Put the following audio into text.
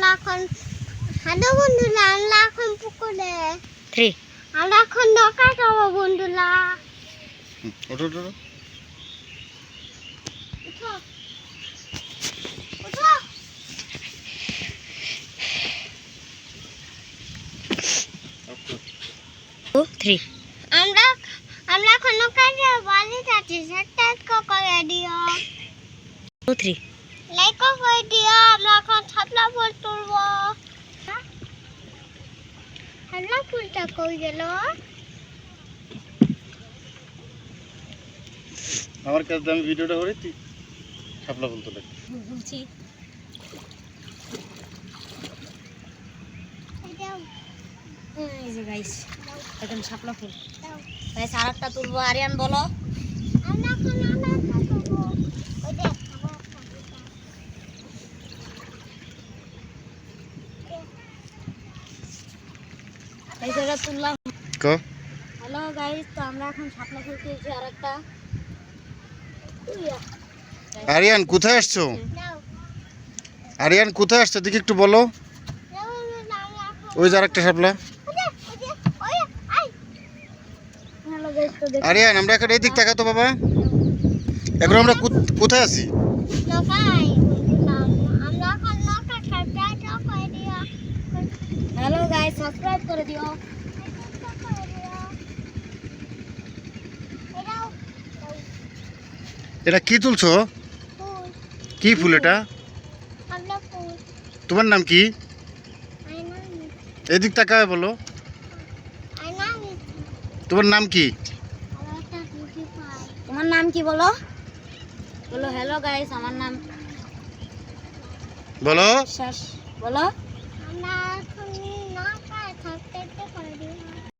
আমরা এখন হ্যালো বন্ধুরা আমরা এখন পুকুরে 3 আমরা এখন নৌকা যাবো বন্ধুরা ওঠো ওঠো উঠো উঠো 2 3 আমরা আমরা এখন নৌকা যাবো বালি যাচ্ছি সাবস্ক্রাইব করে দিও 2 3 লাইক করে দিও আমরা এখন ছাপলা ফুল তুলবো ছাপলা ফুলটা কই গেল আমার কাছে আমি ভিডিওটা করে তুই শাপলা ফুল তোলে বলছি এই যে গাইস একদম শাপলা ফুল গাইস আরেকটা তুলবো আরিয়ান বলো আমরা এখন আমরা খাবো ওই দেখ এই জায়গা তুললাম কো হ্যালো গাইস তো আমরা এখন শাপলা ফুল তুলছি আরেকটা আরিয়ান কোথায় আসছো আরিয়ান কোথায় আসছো দেখি একটু বলো ওই যে আরেকটা শাপলা হ্যালো গাইস তো দেখো আরিয়ান আমরা এখন এই দিক তাকাও তো বাবা এখন আমরা কোথায় আছি হ্যালো গাইস সাবস্ক্রাইব করে দিও এটা কি তুলছো কি ফুল এটা তোমার নাম কি এদিক তাকায় বলো তোমার নাম কি তোমার নাম কি বলো বলো হ্যালো গাইস আমার নাম বলো শেষ বলো আমরা